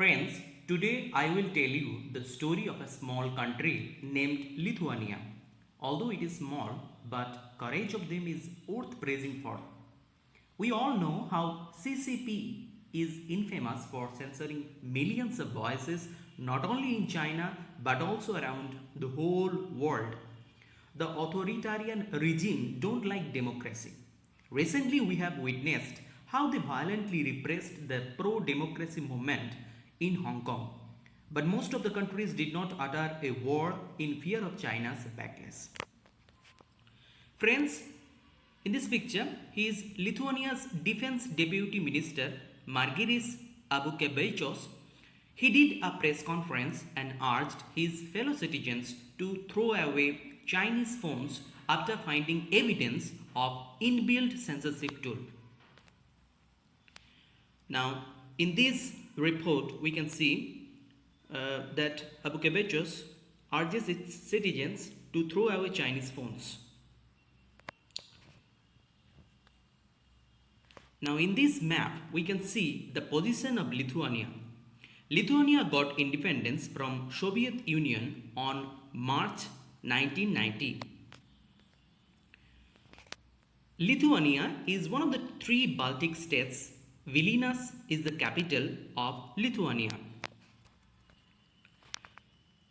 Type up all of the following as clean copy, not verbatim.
Friends, today I will tell you the story of a small country named Lithuania. Although it is small, but courage of them is worth praising for. We all know how CCP is infamous for censoring millions of voices not only in China but also around the whole world. The authoritarian regime don't like democracy. Recently we have witnessed how they violently repressed the pro-democracy movement in Hong Kong. But most of the countries did not utter a war in fear of China's backlash. Friends, in this picture, he is Lithuania's Defense Deputy Minister Margiris Abukevičius. He did a press conference and urged his fellow citizens to throw away Chinese phones after finding evidence of inbuilt censorship tool. Now, in this report, we can see that Abukevičius urges its citizens to throw away Chinese phones. Now in this map, we can see the position of Lithuania. Lithuania got independence from Soviet Union on March 1990. Lithuania is one of the three Baltic states. Vilnius is the capital of Lithuania.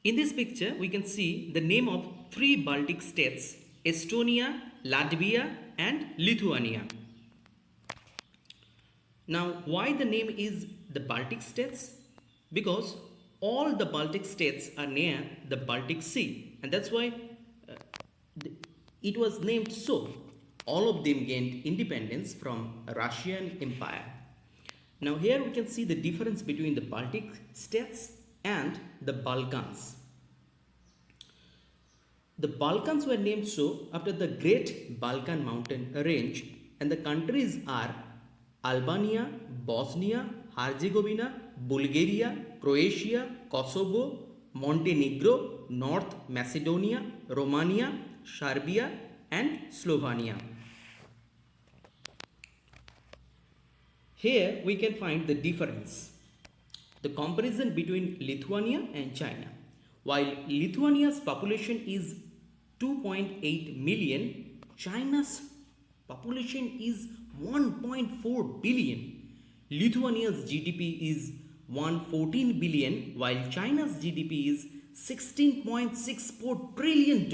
In this picture, we can see the name of three Baltic states: Estonia, Latvia and Lithuania. Now, why the name is the Baltic states? Because all the Baltic states are near the Baltic Sea, and that's why it was named so. All of them gained independence from Russian Empire. Now here we can see the difference between the Baltic states and the Balkans. The Balkans were named so after the Great Balkan Mountain Range, and the countries are Albania, Bosnia, Herzegovina, Bulgaria, Croatia, Kosovo, Montenegro, North Macedonia, Romania, Serbia and Slovenia. Here we can find the difference, the comparison between Lithuania and China. While Lithuania's population is 2.8 million, China's population is 1.4 billion. Lithuania's GDP is 114 billion, while China's GDP is $16.64 trillion.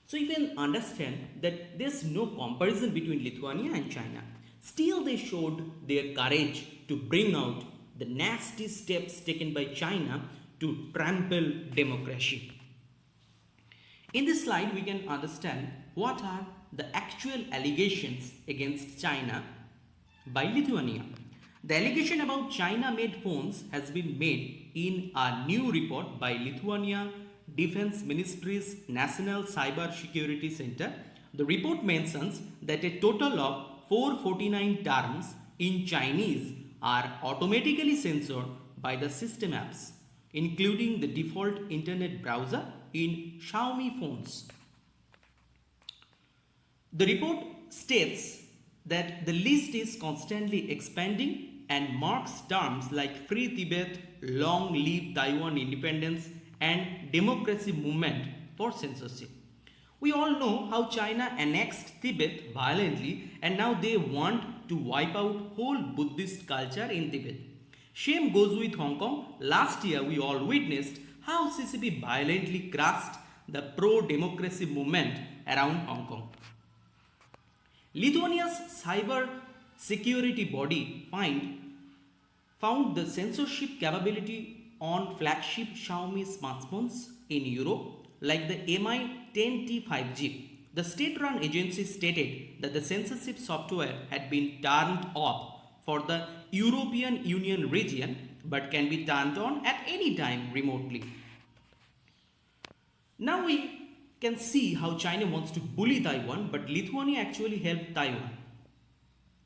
So you can understand that there's no comparison between Lithuania and China. Still they showed their courage to bring out the nasty steps taken by China to trample democracy. In this slide, we can understand what are the actual allegations against China by Lithuania. The allegation about China-made phones has been made in a new report by Lithuania Defense Ministry's National Cyber Security Center. The report mentions that a total of 449 terms in Chinese are automatically censored by the system apps, including the default internet browser in Xiaomi phones. The report states that the list is constantly expanding and marks terms like Free Tibet, Long Live Taiwan Independence and Democracy Movement for censorship. We all know how China annexed Tibet violently and now they want to wipe out whole Buddhist culture in Tibet. Same goes with Hong Kong. Last year we all witnessed how CCP violently crushed the pro-democracy movement around Hong Kong. Lithuania's cyber security body found the censorship capability on flagship Xiaomi smartphones in Europe like the Mi 10T 5G. The state-run agency stated that the censorship software had been turned off for the European Union region but can be turned on at any time remotely. Now we can see how China wants to bully Taiwan, but Lithuania actually helped Taiwan.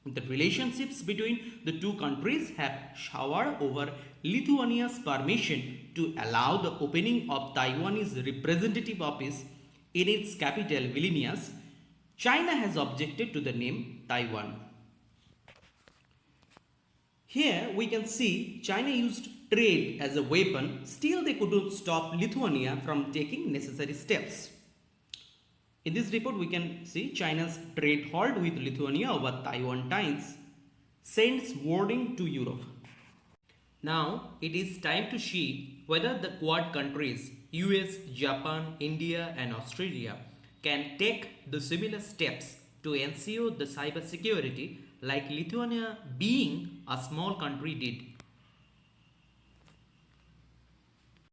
The relationships between the two countries have soured over Lithuania's permission to allow the opening of Taiwanese representative office in its capital Vilnius. China has objected to the name Taiwan. Here we can see China used trade as a weapon, still they couldn't stop Lithuania from taking necessary steps. In this report, we can see China's trade halt with Lithuania over Taiwan Times sends warning to Europe. Now it is time to see whether the Quad countries US, Japan, India, and Australia can take the similar steps to ensure the cyber security like Lithuania being a small country did.